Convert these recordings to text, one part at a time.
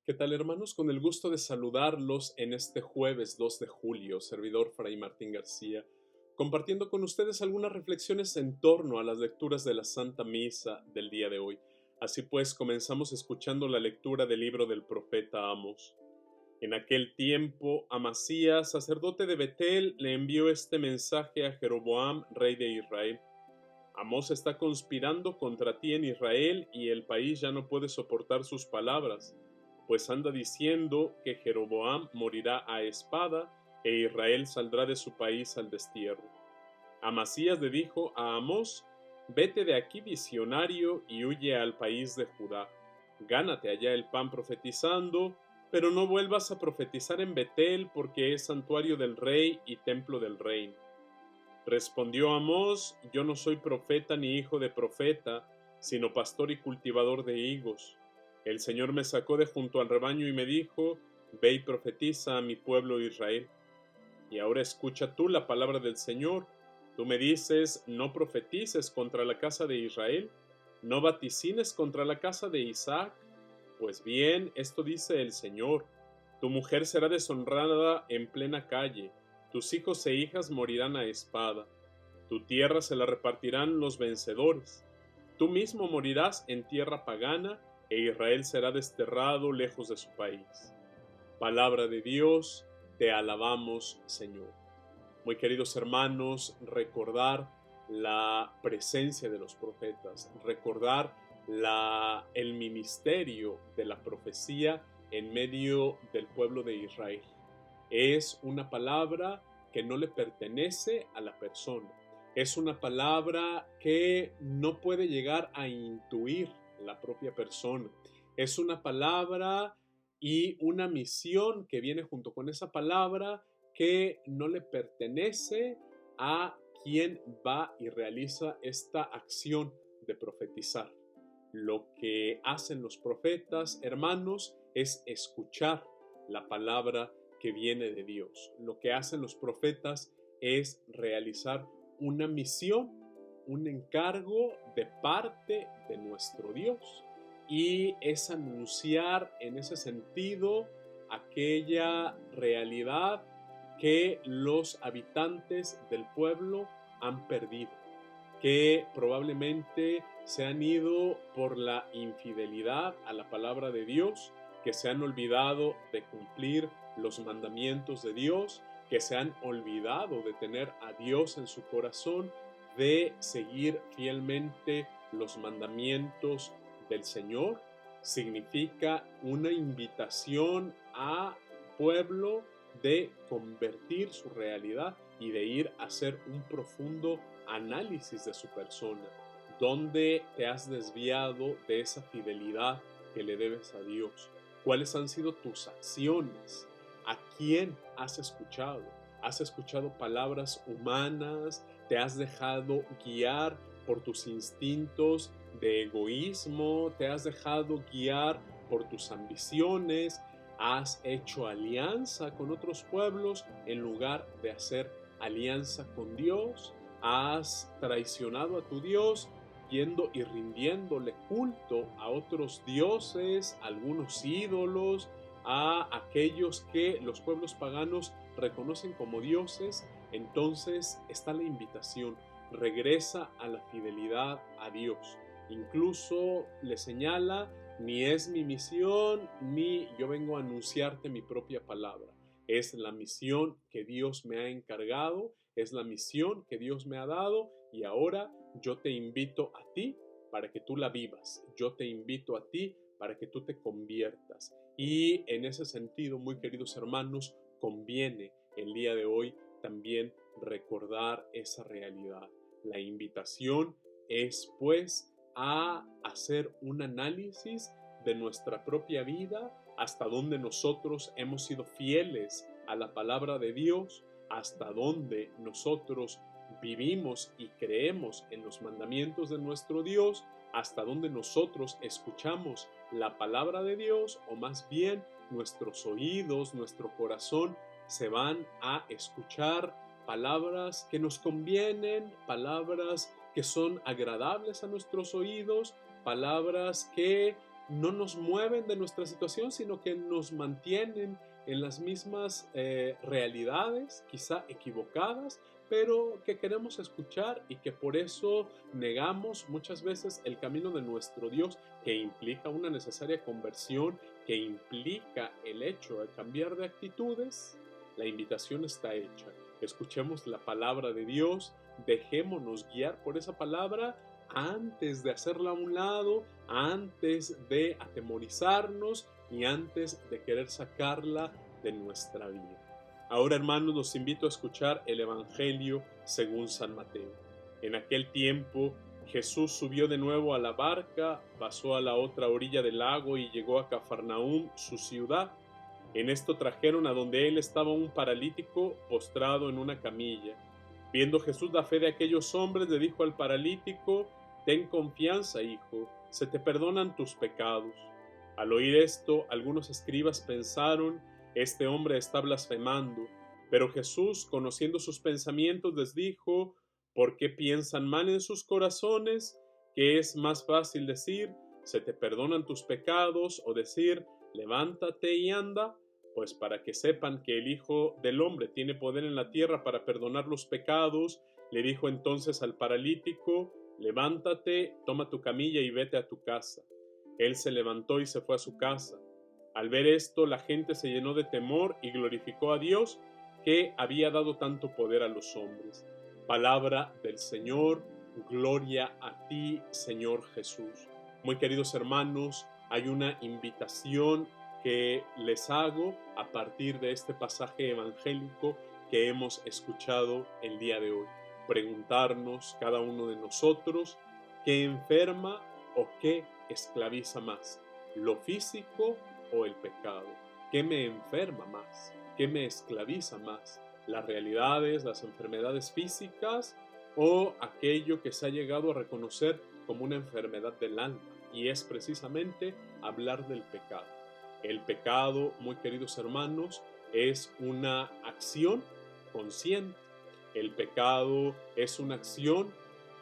¿Qué tal, hermanos? Con el gusto de saludarlos en este jueves 2 de julio, servidor Fray Martín García, compartiendo con ustedes algunas reflexiones en torno a las lecturas de la Santa Misa del día de hoy. Así pues, comenzamos escuchando la lectura del libro del profeta Amos. En aquel tiempo, Amasías, sacerdote de Betel, le envió este mensaje a Jeroboam, rey de Israel. Amós está conspirando contra ti en Israel y el país ya no puede soportar sus palabras, pues anda diciendo que Jeroboam morirá a espada e Israel saldrá de su país al destierro. Amasías le dijo a Amós: vete de aquí, visionario, y huye al país de Judá. Gánate allá el pan profetizando, pero no vuelvas a profetizar en Betel, porque es santuario del rey y templo del reino. Respondió Amós: yo no soy profeta ni hijo de profeta, sino pastor y cultivador de higos. El Señor me sacó de junto al rebaño y me dijo: ve y profetiza a mi pueblo Israel. Y ahora escucha tú la palabra del Señor. Tú me dices: no profetices contra la casa de Israel, no vaticines contra la casa de Isaac. Pues bien, esto dice el Señor: tu mujer será deshonrada en plena calle, tus hijos e hijas morirán a espada, tu tierra se la repartirán los vencedores. Tú mismo morirás en tierra pagana, e Israel será desterrado lejos de su país. Palabra de Dios, te alabamos, Señor. Muy queridos hermanos, recordar la presencia de los profetas, recordar el ministerio de la profecía en medio del pueblo de Israel. Es una palabra que no le pertenece a la persona. Es una palabra que no puede llegar a intuir la propia persona. Es una palabra y una misión que viene junto con esa palabra que no le pertenece a quien va y realiza esta acción de profetizar. Lo que hacen los profetas, hermanos, es escuchar la palabra que viene de Dios. Lo que hacen los profetas es realizar una misión, un encargo de parte de nuestro Dios, y es anunciar en ese sentido aquella realidad que los habitantes del pueblo han perdido, que probablemente se han ido por la infidelidad a la palabra de Dios, que se han olvidado de cumplir los mandamientos de Dios, que se han olvidado de tener a Dios en su corazón, de seguir fielmente los mandamientos del Señor. Significa una invitación a pueblo de convertir su realidad y de ir a hacer un profundo análisis de su persona. ¿Dónde te has desviado de esa fidelidad que le debes a Dios? ¿Cuáles han sido tus acciones? ¿A quién has escuchado? ¿Has escuchado palabras humanas? ¿Te has dejado guiar por tus instintos de egoísmo? ¿Te has dejado guiar por tus ambiciones? ¿Has hecho alianza con otros pueblos en lugar de hacer alianza con Dios? ¿Has traicionado a tu Dios yendo y rindiéndole culto a otros dioses, a algunos ídolos, a aquellos que los pueblos paganos reconocen como dioses? Entonces está la invitación: regresa a la fidelidad a Dios. Incluso le señala: ni es mi misión, ni yo vengo a anunciarte mi propia palabra. Es la misión que Dios me ha encargado, es la misión que Dios me ha dado, y ahora yo te invito a ti para que tú la vivas. Yo te invito a ti para que tú te conviertas. Y en ese sentido, muy queridos hermanos, conviene el día de hoy también recordar esa realidad. La invitación es, pues, a hacer un análisis de nuestra propia vida, hasta dónde nosotros hemos sido fieles a la palabra de Dios, hasta dónde nosotros vivimos y creemos en los mandamientos de nuestro Dios, hasta dónde nosotros escuchamos la palabra de Dios, o más bien nuestros oídos, nuestro corazón se van a escuchar palabras que nos convienen, palabras que son agradables a nuestros oídos, palabras que no nos mueven de nuestra situación, sino que nos mantienen en las mismas realidades, quizá equivocadas, pero que queremos escuchar y que por eso negamos muchas veces el camino de nuestro Dios, que implica una necesaria conversión, que implica el hecho de cambiar de actitudes. La invitación está hecha. Escuchemos la palabra de Dios, dejémonos guiar por esa palabra antes de hacerla a un lado, antes de atemorizarnos y antes de querer sacarla de nuestra vida. Ahora, hermanos, los invito a escuchar el Evangelio según San Mateo. En aquel tiempo, Jesús subió de nuevo a la barca, pasó a la otra orilla del lago y llegó a Cafarnaúm, su ciudad. En esto trajeron a donde él estaba un paralítico postrado en una camilla. Viendo Jesús la fe de aquellos hombres, le dijo al paralítico: ten confianza, hijo, se te perdonan tus pecados. Al oír esto, algunos escribas pensaron: este hombre está blasfemando. Pero Jesús, conociendo sus pensamientos, les dijo: ¿por qué piensan mal en sus corazones? ¿Qué es más fácil decir: se te perdonan tus pecados? O decir: levántate y anda. Pues para que sepan que el Hijo del Hombre tiene poder en la tierra para perdonar los pecados, le dijo entonces al paralítico: levántate, toma tu camilla y vete a tu casa. Él se levantó y se fue a su casa. Al ver esto, la gente se llenó de temor y glorificó a Dios, que había dado tanto poder a los hombres. Palabra del Señor, gloria a ti, Señor Jesús. Muy queridos hermanos, hay una invitación que les hago a partir de este pasaje evangélico que hemos escuchado el día de hoy. Preguntarnos cada uno de nosotros: ¿qué enferma o qué esclaviza más? ¿Lo físico o el pecado? ¿Qué me enferma más? ¿Qué me esclaviza más? ¿Las realidades, las enfermedades físicas o aquello que se ha llegado a reconocer como una enfermedad del alma? Y es precisamente hablar del pecado. El pecado, muy queridos hermanos, es una acción consciente. El pecado es una acción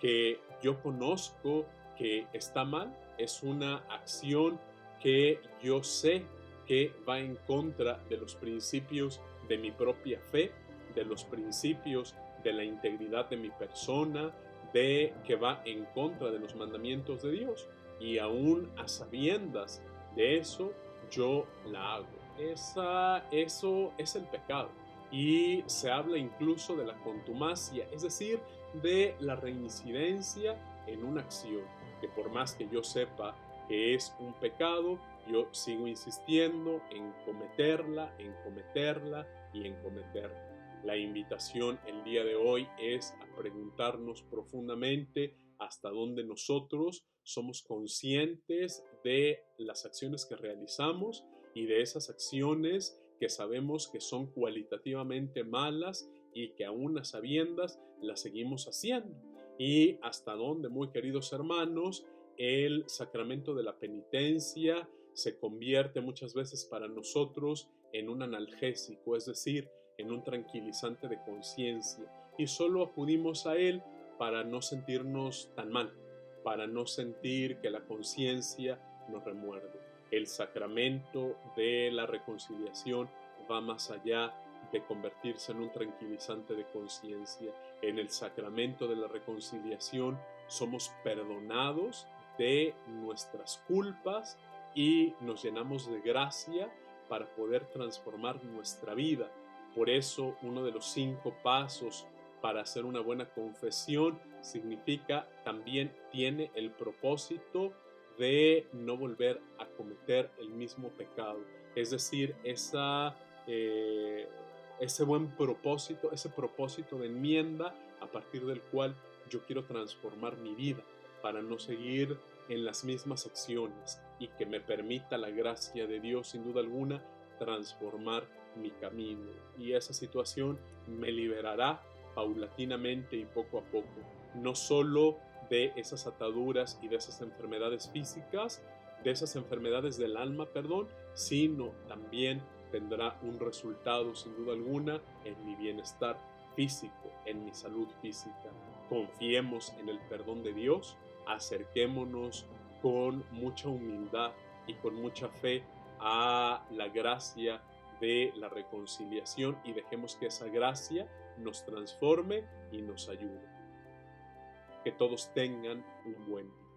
que yo conozco que está mal, es una acción que yo sé que va en contra de los principios de mi propia fe, de los principios de la integridad de mi persona, de que va en contra de los mandamientos de Dios. Y aún a sabiendas de eso, yo la hago. Eso es el pecado. Y se habla incluso de la contumacia, es decir, de la reincidencia en una acción, que por más que yo sepa que es un pecado, yo sigo insistiendo en cometerla, en cometerla y en cometerla. La invitación el día de hoy es a preguntarnos profundamente hasta dónde nosotros somos conscientes de las acciones que realizamos y de esas acciones que sabemos que son cualitativamente malas y que aún a sabiendas las seguimos haciendo. Y hasta dónde, muy queridos hermanos, el sacramento de la penitencia se convierte muchas veces para nosotros en un analgésico, es decir, en un tranquilizante de conciencia, y solo acudimos a él para no sentirnos tan mal, para no sentir que la conciencia nos remuerde. El sacramento de la reconciliación va más allá de convertirse en un tranquilizante de conciencia. En el sacramento de la reconciliación somos perdonados de nuestras culpas y nos llenamos de gracia para poder transformar nuestra vida. Por eso, uno de los 5 pasos para hacer una buena confesión significa también tiene el propósito de no volver a cometer el mismo pecado. Es decir, ese buen propósito, ese propósito de enmienda a partir del cual yo quiero transformar mi vida para no seguir en las mismas acciones y que me permita la gracia de Dios, sin duda alguna, transformar mi camino. Y esa situación me liberará paulatinamente y poco a poco, no solo de esas ataduras y de esas enfermedades físicas, de esas enfermedades del alma, perdón, sino también tendrá un resultado sin duda alguna en mi bienestar físico, en mi salud física. Confiemos en el perdón de Dios, acerquémonos con mucha humildad y con mucha fe a la gracia de la reconciliación y dejemos que esa gracia nos transforme y nos ayude. Que todos tengan un buen día.